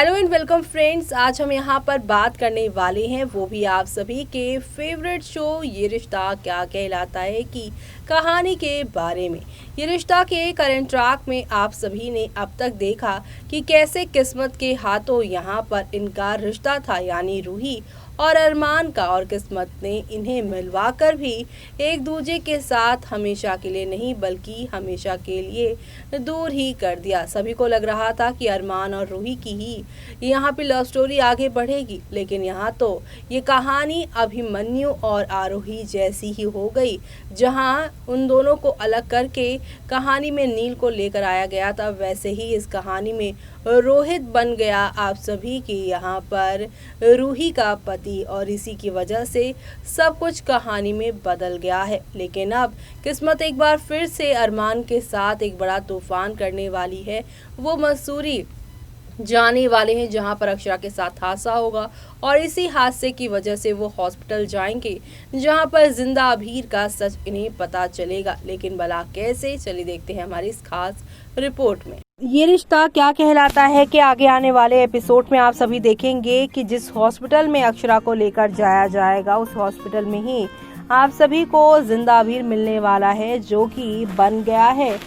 Hello and welcome friends. आज हम यहाँ पर बात करने वाले हैं वो भी आप सभी के फेवरेट शो ये रिश्ता क्या कहलाता है की कहानी के बारे में। ये रिश्ता के करंट ट्रैक में आप सभी ने अब तक देखा कि कैसे किस्मत के हाथों यहाँ पर इनका रिश्ता था, यानी रूही और अरमान का, और किस्मत ने इन्हें मिलवाकर भी एक दूसरे के साथ हमेशा के लिए नहीं बल्कि हमेशा के लिए दूर ही कर दिया। सभी को लग रहा था कि अरमान और रूही की ही यहाँ पे लव स्टोरी आगे बढ़ेगी, लेकिन यहाँ तो ये कहानी अभिमन्यु और आरोही जैसी ही हो गई, जहाँ उन दोनों को अलग करके कहानी में नील को लेकर आया गया था, वैसे ही इस कहानी में रोहित बन गया आप सभी की यहाँ पर रूही का पति, और इसी की वजह से सब कुछ कहानी में बदल गया है। लेकिन अब किस्मत एक बार फिर से अरमान के साथ एक बड़ा तूफान करने वाली है। वो मसूरी जाने वाले हैं जहां पर अक्षरा के साथ हादसा होगा, और इसी हादसे की वजह से वो हॉस्पिटल जाएंगे जहां पर जिंदा अभीर का सच इन्हें पता चलेगा। लेकिन भला कैसे, चलिए देखते हैं हमारी इस खास रिपोर्ट में। ये रिश्ता क्या कहलाता है कि आगे आने वाले एपिसोड में आप सभी देखेंगे कि जिस हॉस्पिटल में अक्षरा को लेकर जाया जाएगा उस हॉस्पिटल में ही आप सभी को जिंदा अभीर मिलने वाला है, जो कि बन गया है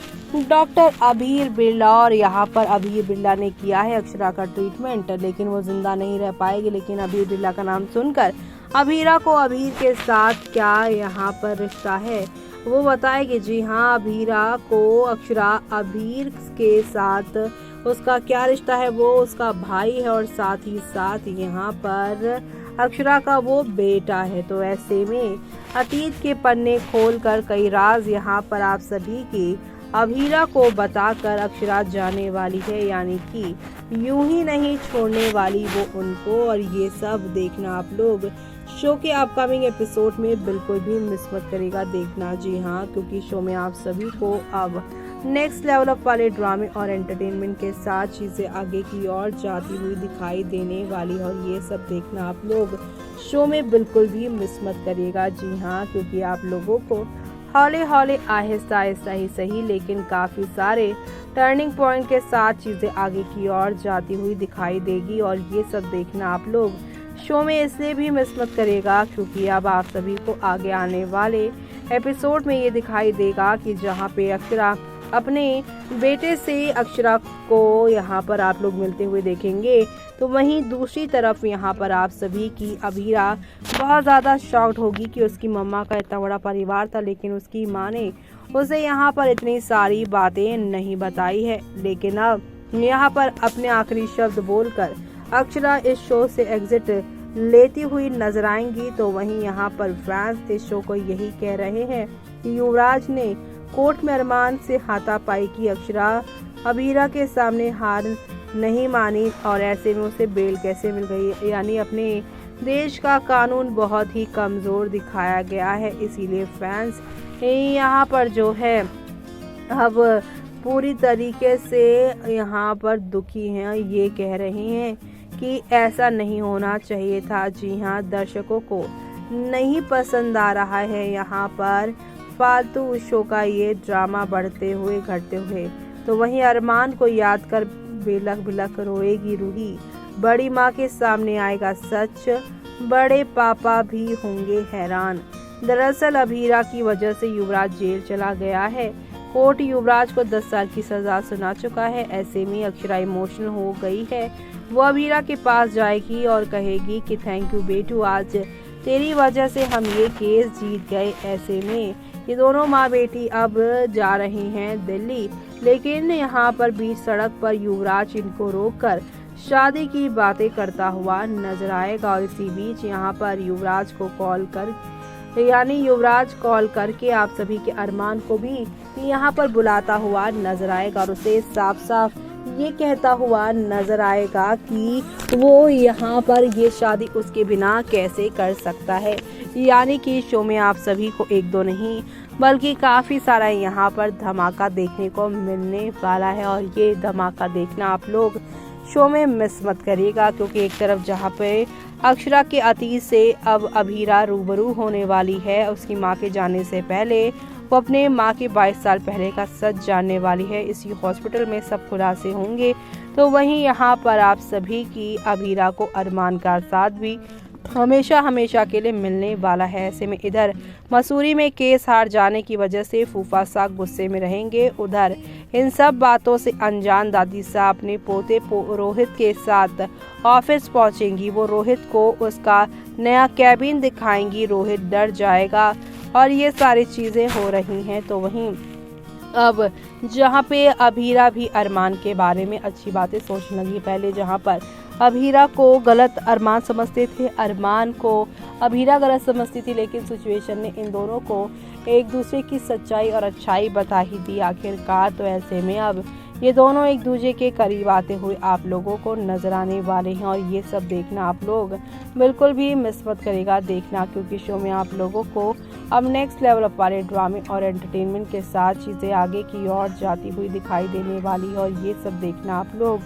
डॉक्टर अभीर बिरला। और यहाँ पर अभीर बिरला ने किया है अक्षरा का ट्रीटमेंट, लेकिन वो जिंदा नहीं रह पाएगी। लेकिन अभीर बिरला का नाम सुनकर अभीरा को अभीर के साथ क्या यहाँ पर रिश्ता है वो बताएगी। जी हाँ, अभीरा को अक्षरा अभीर के साथ उसका क्या रिश्ता है, वो उसका भाई है और साथ ही साथ यहाँ पर अक्षरा का वो बेटा है। तो ऐसे में अतीत के पन्ने खोलकर कई राज यहाँ पर आप सभी की अभीरा को बताकर अक्षरा जाने वाली है, यानी कि यूं ही नहीं छोड़ने वाली वो उनको। और ये सब देखना आप लोग शो के अपकमिंग एपिसोड में बिल्कुल भी मिस मत करेगा देखना। जी हाँ, क्योंकि शो में आप सभी को अब नेक्स्ट लेवल अप वाले ड्रामे और एंटरटेनमेंट के साथ चीजें आगे की ओर जाती हुई दिखाई देने वाली है, और ये सब देखना आप लोग शो में बिल्कुल भी मिस मत करिएगा। जी हाँ, क्योंकि आप लोगों को हौले हौले आहिस्ता आहिस्ता ही सही लेकिन काफी सारे टर्निंग पॉइंट के साथ चीजें आगे की ओर जाती हुई दिखाई देगी, और ये सब देखना आप लोग शो में इसलिए भी मिस मत करेगा क्योंकि अब आप सभी को आगे आने वाले एपिसोड में ये दिखाई देगा कि जहाँ पे अक्षरा अपने बेटे से अक्षरा को यहाँ पर आप लोग मिलते हुए देखेंगे, तो वहीं दूसरी तरफ यहाँ पर आप सभी की अभीरा बहुत ज़्यादा शॉक्ड होगी कि उसकी मम्मा का इतना बड़ा परिवार था, लेकिन उसकी माँ ने उसे यहाँ पर इतनी सारी बातें नहीं बताई है। लेकिन अब यहाँ पर अपने आखिरी शब्द बोलकर अक्षरा इस शो से एग्जिट लेती हुई नजर आएंगी। तो वहीं यहाँ पर फैंस इस शो को यही कह रहे हैं कि युवराज ने कोर्ट में अरमान से हाथापाई की, अक्षरा अभीरा के सामने हार नहीं मानी, और ऐसे में उसे बेल कैसे मिल गई। यानी अपने देश का कानून बहुत ही कमजोर दिखाया गया है। इसीलिए फैंस यहाँ पर जो है अब पूरी तरीके से यहाँ पर दुखी हैं, ये कह रहे हैं कि ऐसा नहीं होना चाहिए था। जी हाँ, दर्शकों को नहीं पसंद आ रहा है यहाँ पर फालतू शो का ये ड्रामा बढ़ते हुए घटते हुए। तो वहीं अरमान को याद कर बिलख बिलख रोएगी रूही, बड़ी माँ के सामने आएगा सच, बड़े पापा भी होंगे हैरान। दरअसल अभीरा की वजह से युवराज जेल चला गया है। कोर्ट युवराज को 10 साल की सजा सुना चुका है। ऐसे में अक्षरा इमोशनल हो गई है। वो अभीरा के पास जाएगी और कहेगी कि थैंक यू बेटू, आज तेरी वजह से हम ये केस जीत गए। ऐसे में ये दोनों माँ बेटी अब जा रही हैं दिल्ली, लेकिन यहाँ पर बीच सड़क पर युवराज इनको रोककर शादी की बातें करता हुआ नजर आएगा। और इसी बीच यहाँ पर युवराज कॉल करके आप सभी के अरमान को भी यहाँ पर बुलाता हुआ नजर आएगा, और उसे साफ साफ ये कहता हुआ नजर आएगा कि वो यहाँ पर ये शादी उसके बिना कैसे कर सकता है। यानी कि शो में आप सभी को एक दो नहीं बल्कि काफ़ी सारा यहाँ पर धमाका देखने को मिलने वाला है, और ये धमाका देखना आप लोग शो में मिस मत करिएगा। क्योंकि एक तरफ जहाँ पे अक्षरा के अतीत से अब अभीरा रूबरू होने वाली है उसकी माँ के जाने से पहले, वो अपने मां के 22 साल पहले का सच जानने वाली है। इसी हॉस्पिटल में सब खुलासे होंगे। तो वहीं यहाँ पर आप सभी की अभीरा को अरमान का साथ भी हमेशा हमेशा के लिए मिलने वाला है। ऐसे में इधर मसूरी में केस हार जाने की वजह से फूफा साहब गुस्से में रहेंगे। उधर इन सब बातों से अनजान दादी साहब अपने पोते रोहित के साथ ऑफिस पहुंचेंगी। वो रोहित को उसका नया कैबिन दिखाएंगी। रोहित डर जाएगा और ये सारी चीज़ें हो रही हैं। तो वहीं अब जहाँ पे अभीरा भी अरमान के बारे में अच्छी बातें सोचने लगी। पहले जहाँ पर अभीरा को गलत अरमान समझते थे, अरमान को अभीरा गलत समझती थी, लेकिन सिचुएशन ने इन दोनों को एक दूसरे की सच्चाई और अच्छाई बता ही दी आखिरकार। तो ऐसे में अब ये दोनों एक दूसरे के करीब आते हुए आप लोगों को नजर आने वाले हैं और ये सब देखना आप लोग बिल्कुल भी मिस मत करेगा देखना, क्योंकि शो में आप लोगों को अब नेक्स्ट लेवल अप वाले ड्रामे और एंटरटेनमेंट के साथ चीज़ें आगे की ओर जाती हुई दिखाई देने वाली है और ये सब देखना आप लोग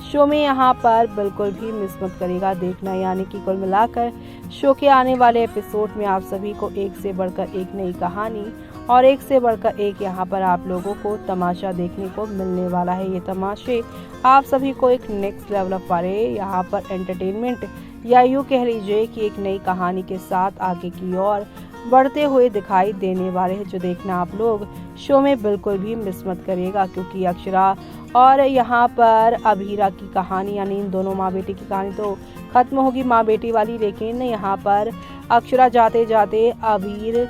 शो में यहाँ पर बिल्कुल भी मिस मत करेगा देखना। यानी कि कुल मिलाकर शो के आने वाले एपिसोड में आप सभी को एक से बढ़कर एक नई कहानी और एक से बढ़कर एक यहाँ पर आप लोगों को तमाशा देखने को मिलने वाला है। ये तमाशे आप सभी को एक नेक्स्ट लेवल अप वाले यहाँ पर एंटरटेनमेंट या यूँ कह लीजिए कि एक नई कहानी के साथ आगे की ओर बढ़ते हुए दिखाई देने वाले हैं, जो देखना आप लोग शो में बिल्कुल भी मिस मत करिएगा। क्योंकि अक्षरा और यहाँ पर अभीरा की कहानी यानी इन दोनों माँ बेटी की कहानी तो खत्म होगी माँ बेटी वाली, लेकिन यहाँ पर अक्षरा जाते जाते अभीर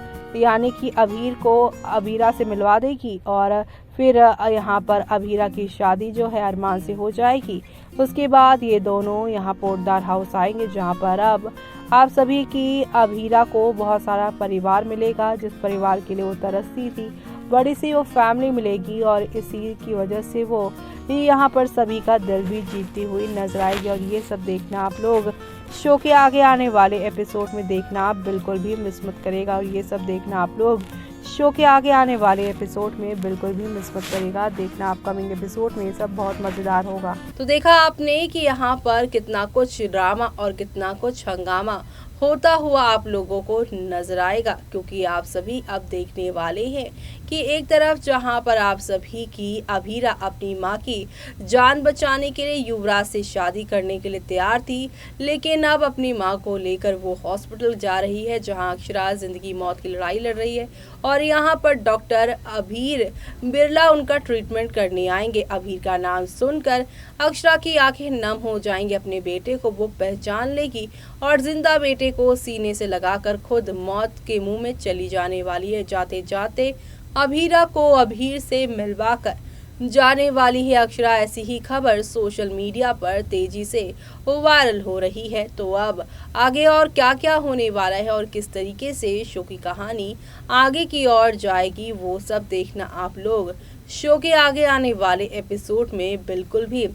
को अभीरा से मिलवा देगी और फिर यहाँ पर अभीरा की शादी जो है अरमान से हो जाएगी। उसके बाद ये दोनों यहाँ पोर्टदार हाउस आएंगे, जहाँ पर अब आप सभी की अभीरा को बहुत सारा परिवार मिलेगा, जिस परिवार के लिए वो तरसती थी। बड़ी सी वो फैमिली मिलेगी और इसी की वजह से वो यहाँ पर सभी का दिल भी जीतती हुई नजर आएगी और ये सब देखना आप लोग शो के आगे आने वाले एपिसोड में देखना आप बिल्कुल भी मिस मत करेगा और ये सब देखना आप लोग शो के आगे आने वाले एपिसोड में बिल्कुल भी मिस मत करेगा देखना। अपकमिंग एपिसोड में ये सब बहुत मजेदार होगा। तो देखा आपने कि यहाँ पर कितना कुछ ड्रामा और कितना कुछ हंगामा होता हुआ आप लोगों को नजर आएगा, क्योंकि आप सभी अब देखने वाले हैं कि एक तरफ जहां पर आप सभी की अभीरा अपनी मां की जान बचाने के लिए युवराज से शादी करने के लिए तैयार थी, लेकिन अब अपनी मां को लेकर वो हॉस्पिटल जा रही है, जहां अक्षरा जिंदगी मौत की लड़ाई लड़ रही है और यहां पर डॉक्टर अभीर बिरला उनका ट्रीटमेंट करने आएंगे। अभीर का नाम सुनकर अक्षरा की आंखें नम हो जाएंगी। अपने बेटे को वो पहचान लेगी और जिंदा बेटे को सीने से लगाकर खुद मौत के मुंह में चली जाने वाली है। जाते जाते अभीरा को अभीर से मिलवाकर जाने वाली है अक्षरा। ऐसी ही खबर सोशल मीडिया पर तेजी से वायरल हो रही है। तो अब आगे और क्या क्या होने वाला है और किस तरीके से शो की कहानी आगे की ओर जाएगी, वो सब देखना आप लोग शो के आगे आने वाले एपिसोड में बिल्कुल भी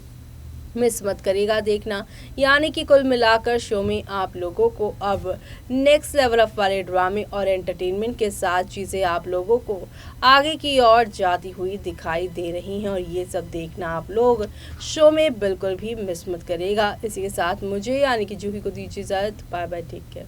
मिस मत करेगा देखना। यानी कि कुल मिलाकर शो में आप लोगों को अब नेक्स्ट लेवल अप वाले ड्रामे और एंटरटेनमेंट के साथ चीज़ें आप लोगों को आगे की ओर जाती हुई दिखाई दे रही हैं और ये सब देखना आप लोग शो में बिल्कुल भी मिस मत करेगा। इसी के साथ मुझे यानी कि जूही को दीजिए इजाज़त। Bye bye, take care.